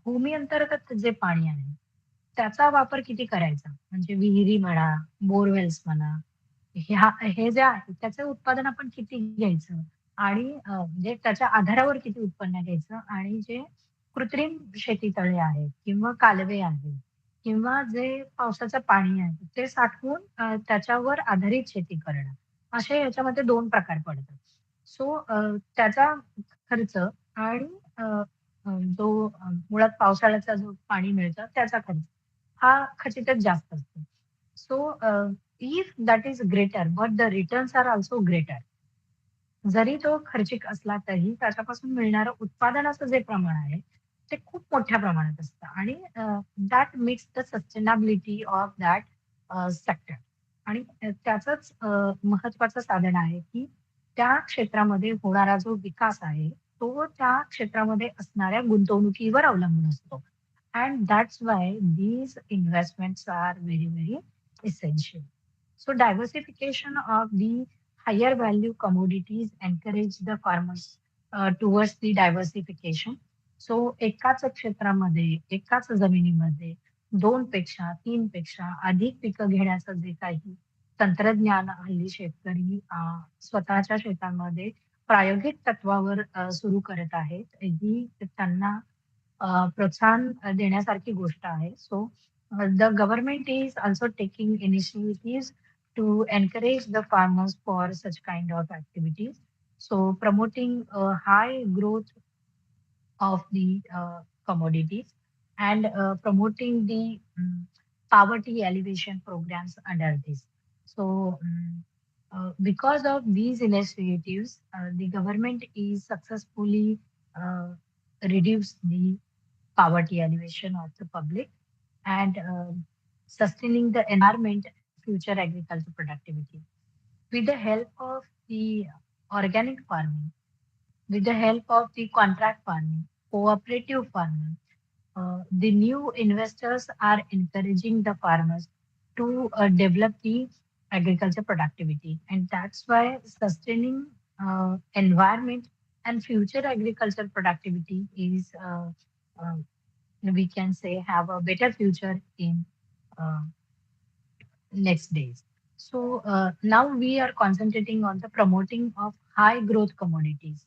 भूमी अंतर्गत जे पाणी आहे, त्याचा वापर किती करायचा? म्हणजे विहिरी म्हणा, बोरवेल्स म्हणा, हे जे आहे त्याचं उत्पादन आपण किती घ्यायचं आणि म्हणजे त्याच्या आधारावर किती उत्पन्न घ्यायचं आणि जे कृत्रिम शेतीतळे आहेत किंवा कालवे आहेत किंवा जे पावसाचं पाणी आहे ते साठवून त्याच्यावर आधारित शेती करणं. असे याच्यामध्ये 2 प्रकार पडतात. सो त्याचा खर्च आणि अ, अ, जो मुळात पावसाळ्याचा जो पाणी मिळतं त्याचा खर्च हा खचितच जास्त असतो. So if that is greater but the returns are also greater. जरी तो खर्चिक असला तरी त्याच्यापासून मिळणारं उत्पादनाचं जे प्रमाण आहे, ते खूप मोठ्या प्रमाणात असतं आणि that makes the sustainability of that sector आणि त्याचंच महत्त्वाचं साधन आहे, की त्या क्षेत्रामध्ये होणारा जो विकास आहे, तो त्या क्षेत्रामध्ये असणाऱ्या गुंतवणुकीवर अवलंबून असतो. And that's why these investments are very, very essential. So diversification of the higher value commodities encourage the farmers towards the diversification. So एकाच क्षेत्रामध्ये, एकाच जमिनीमध्ये 2 पेक्षा 3 पेक्षा अधिक पिकं घेण्याचं जे काही तंत्रज्ञान हल्ली शेतकरी स्वतःच्या शेतांमध्ये प्रायोगिक तत्वावर सुरू करत आहेत. ही त्यांना प्रोत्साहन देण्यासारखी गोष्ट आहे. So the government is also taking initiatives to encourage the farmers for such kind of activities. So promoting high growth of the commodities and promoting the poverty elevation programs under this. So, because of these initiatives, the government is successfully uh, reduced the poverty elevation of the public and sustaining the environment and future agriculture productivity. With the help of the organic farming, with the help of the contract farming, cooperative farming, the new investors are encouraging the farmers to develop the agriculture productivity. And that's why sustaining environment and future agriculture productivity is, uh, we can say, have a better future in uh, next days. So now we are concentrating on the promoting of high growth commodities.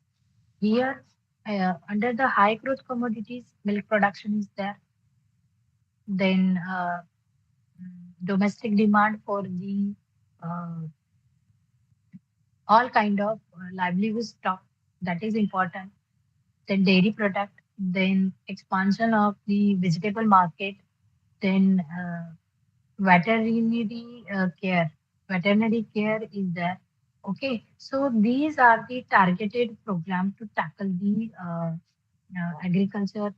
Here, under the high growth commodities, milk production is there. Then domestic demand for the uh, all kind of livelihood stock that is important. Then dairy product. Then expansion of the vegetable market. Then veterinary care. Veterinary care is there. Okay, so these are the targeted program to tackle the agriculture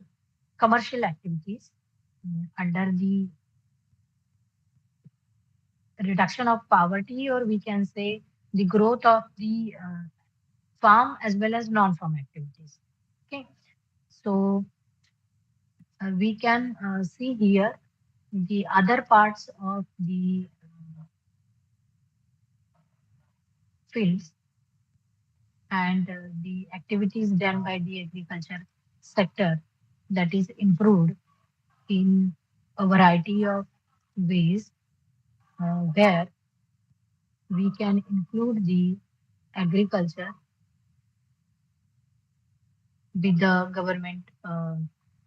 commercial activities under the reduction of poverty, or we can say the growth of the farm as well as non-farm activities. Okay, so we can see here the other parts of the fields and the activities done by the agriculture sector that is improved in a variety of ways where we can include the agriculture with the government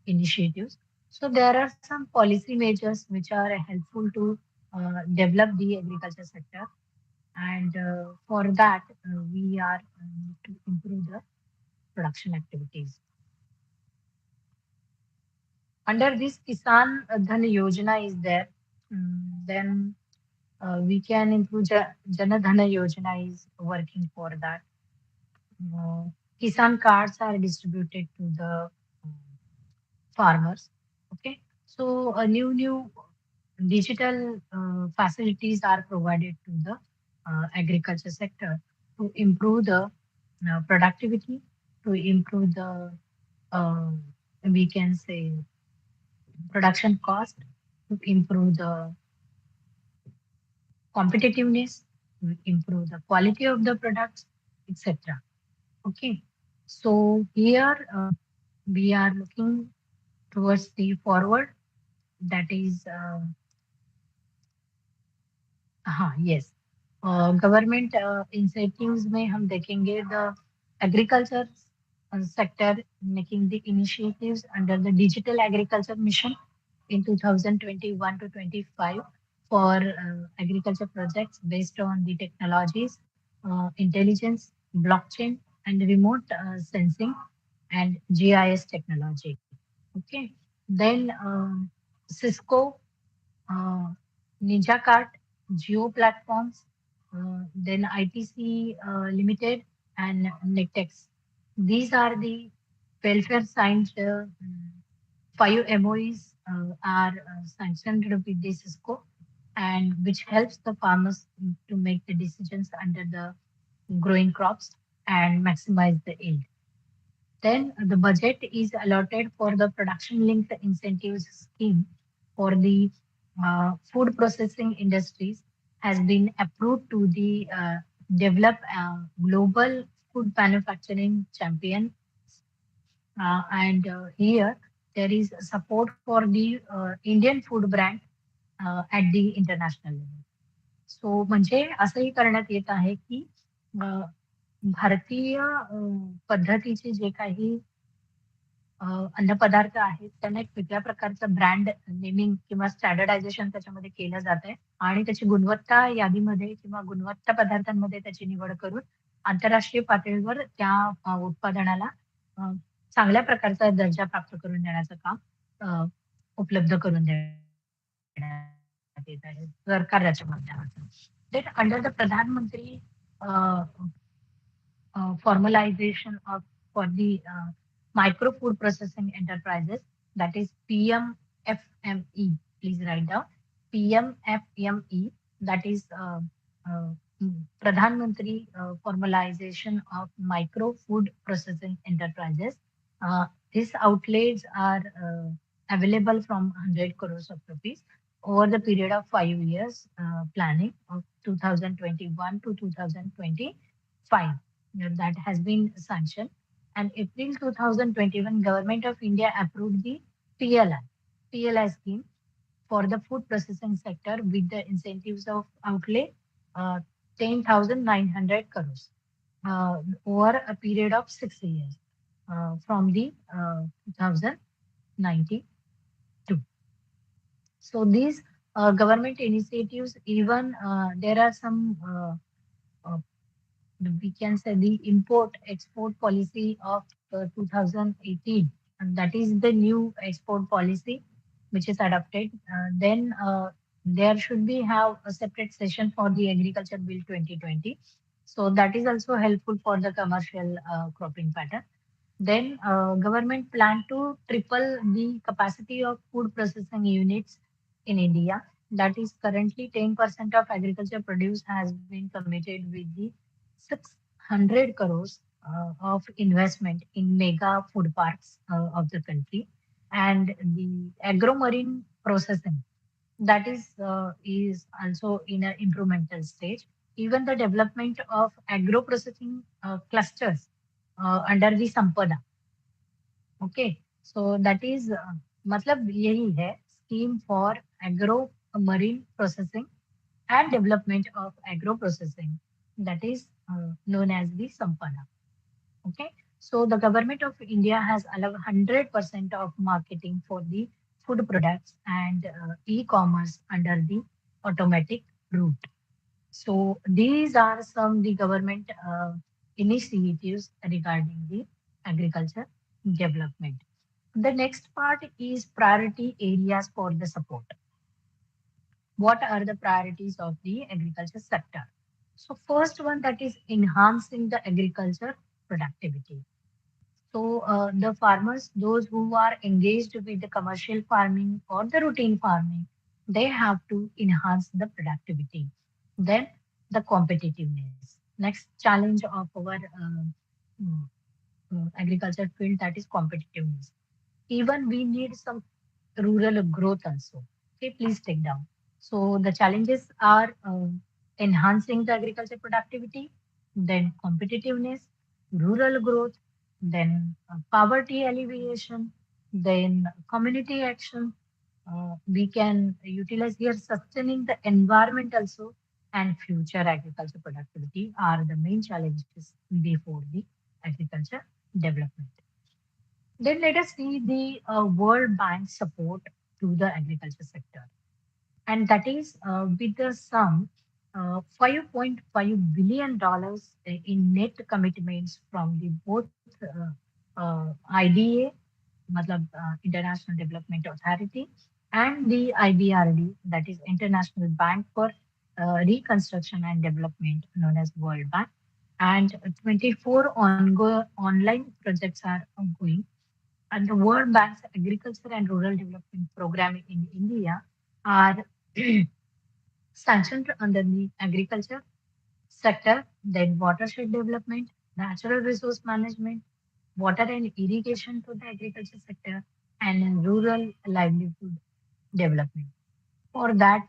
initiatives. So there are some policy measures which are helpful to develop the agriculture sector, and for that we are to improve the production activities. Under this Kisan Dhan Yojana is there. Then we can improve Jana Dhana Yojana is working for that. Uh, Kisan cards are distributed to the farmers. Okay, so new digital facilities are provided to the agriculture sector to improve the productivity, to improve the uh, we can say production cost, to improve the competitiveness, to improve the quality of the products, etc. Okay, so here we are looking towards the forward, that is हाँ yes, government इंसेटिव्स में हम देखेंगे the agriculture sector making the initiatives under the Digital Agriculture Mission in 2021 to 25 for agriculture projects based on the technologies, intelligence, blockchain, and remote sensing and GIS technology. Okay. Then Cisco, uh, NinjaCart, Geo Platforms, then ITC Limited, and Nectex. These are the welfare signed 5 MOEs are sanctioned with the Cisco, and which helps the farmers to make the decisions under the growing crops and maximize the yield. Then the budget is allotted for the production linked incentives scheme for the food processing industries has been approved to the develop global food manufacturing champion. And here there is support for the Indian food brand at the international level. सो म्हणजे असंही करण्यात येत आहे की अ, भारतीय पद्धतीचे जे काही अ, अन्नपदार्थ आहेत त्यांना एक वेगळ्या प्रकारचं ब्रँड नेमिंग किंवा स्टँडर्डायझेशन त्याच्यामध्ये केलं जात आहे आणि त्याची गुणवत्ता यादीमध्ये किंवा गुणवत्ता पदार्थांमध्ये त्याची निवड करून आंतरराष्ट्रीय पातळीवर त्या उत्पादनाला अ, चांगल्या प्रकारचा दर्जा प्राप्त करून देण्याचं काम अ, उपलब्ध करून देण्यात येत आहे सरकार याच्या माध्यमातून. Then under the Pradhan Mantri formalization of for the micro food processing enterprises, that is PMFME. Please write down PMFME. That is Pradhan Mantri formalization of micro food processing enterprises. These outlays are available from 100 crores of rupees over the period of 5 years planning of 2021 to 2025 that has been sanctioned. And April 2021, Government of India approved the PLI scheme for the food processing sector with the incentives of outlay uh, 10,900 crores over a period of 6 years from the 2092. So these government initiatives, even there are some we can say the import export policy of 2018, and that is the new export policy which is adopted. Then there should be have a separate session for the agriculture bill 2020, so that is also helpful for the commercial cropping pattern. Then government plan to triple the capacity of food processing units in India. That is currently 10% of agriculture produce has been committed with the 600 crores of investment in mega food parks of the country. And the agro-marine processing, that is also in an incremental stage. Even the development of agro-processing clusters under the Sampada. Okay so that is मतलब यही है scheme for agro marine processing and development of agro processing that is known as the Sampada. Okay, so the government of India has allowed 100% of marketing for the food products and e-commerce under the automatic route. So these are some the government initiatives regarding the agriculture development. The next part is priority areas for the support. What are the priorities of the agriculture sector? So first one, that is enhancing the agriculture productivity. So the farmers, those who are engaged with the commercial farming or the routine farming, they have to enhance the productivity. Then the competitiveness. Next challenge of our mm, agriculture field, that is competitiveness. Even we need some rural growth also. Okay, please take down. So the challenges are enhancing the agriculture productivity, then competitiveness, rural growth, then poverty alleviation, then community action. We can utilize here sustaining the environment also, and future agriculture productivity are the main challenges before the agriculture. development. Then let us see the World Bank support to the agriculture sector, and that is with the sum $5.5 billion in net commitments from the both IDA, matlab, International Development Authority, and the IBRD, that is International Bank for Reconstruction and Development, known as World Bank, and 24 online projects are ongoing. And the World Bank's Agriculture and Rural Development Program in India are sanctioned under the agriculture sector, then watershed development, natural resource management, water and irrigation to the agriculture sector, and rural livelihood development. For that,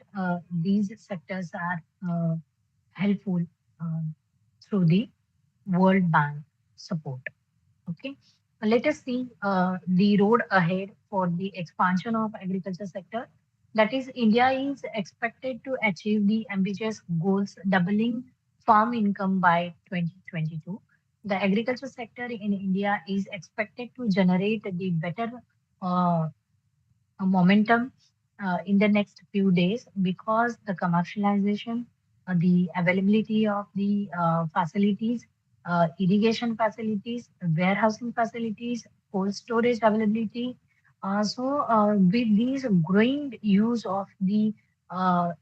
these sectors are helpful uh, through the World Bank support. Okay. Let us see the road ahead for the expansion of agriculture sector. That is, India is expected to achieve the ambitious goals doubling farm income by 2022. The agriculture sector in India is expected to generate the better uh, momentum in the next few days because the commercialization, the availability of the facilities, irrigation facilities, warehousing facilities, cold storage availability. With these growing use of the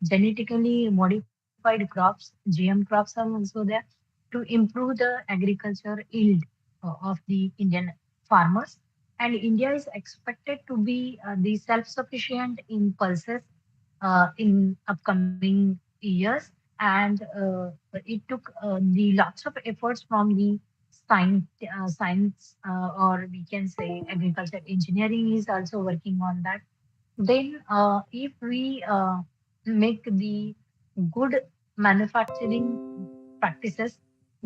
genetically modified crops, GM crops are also there to improve the agriculture yield of the Indian farmers, and India is expected to be the self-sufficient in pulses in upcoming years. And it took the lots of efforts from the science or we can say agriculture engineering is also working on that. Then, if we make the good manufacturing practices,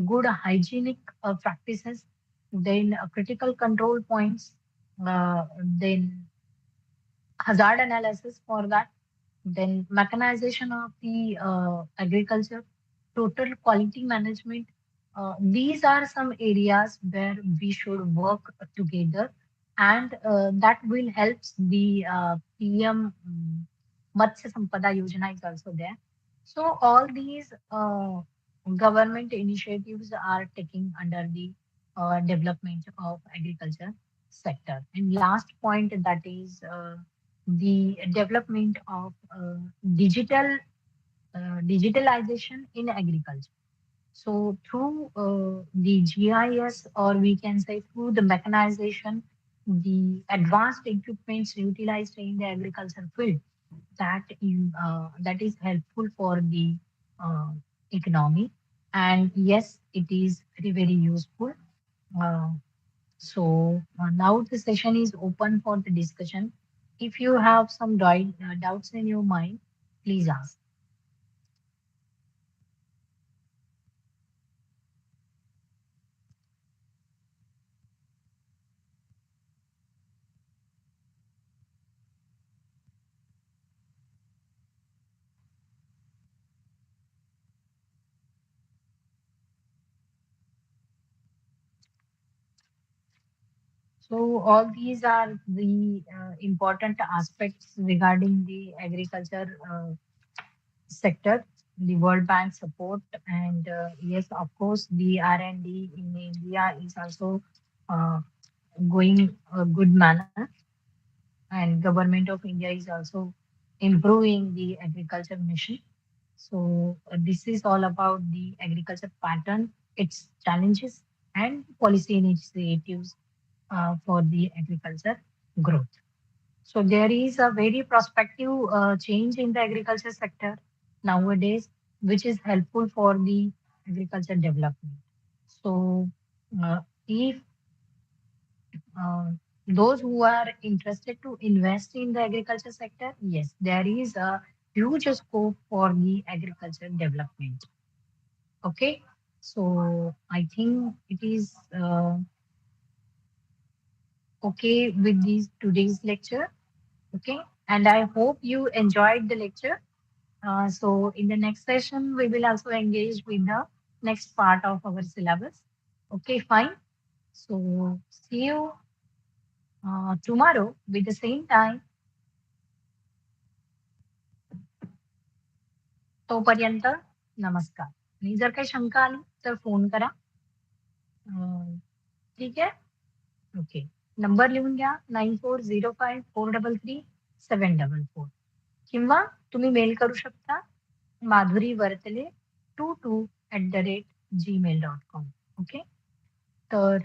good hygienic practices, then critical control points, then hazard analysis for that, then mechanization of the agriculture, total quality management. These are some areas where we should work together, and that will help the PM Matsya Sampada Yojana is also there. So all these government initiatives are taking under the development of agriculture sector. And last point, that is the development of digitalization in agriculture. So through the GIS, or we can say through the mechanization, the advanced equipments utilized in the agriculture field, that is helpful for the uh, economy. And yes, it is very useful. Uh, now the session is open for the discussion. If you have some doubts in your mind, please ask. So all these are the important aspects regarding the agriculture sector, the World Bank support, and yes, of course, the R&D in India is also uh, going a good manner, and Government of India is also improving the agriculture mission. So this is all about the agriculture pattern, its challenges, and policy initiatives for the agriculture growth. So there is a very prospective change in the agriculture sector nowadays, which is helpful for the agriculture development. So if uh, those who are interested to invest in the agriculture sector, yes, there is a huge scope for the agriculture development. Okay, so I think it is okay with these today's lecture. Okay, and I hope you enjoyed the lecture. So in the next session, we will also engage with the next part of our syllabus. Okay, fine. So see you tomorrow with the same time. तोपर्यंत नमस्कार. आणि जर काही शंका आली तर phone करा. ठीक आहे? ओके. नंबर लिहून घ्या 9405433744 किंवा तुम्ही मेल करू शकता madhurivartale22@gmail.com. ओके. तर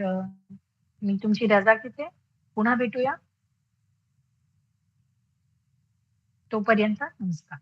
मी तुमची रजा घेते. पुन्हा भेटूया. तोपर्यंत नमस्कार.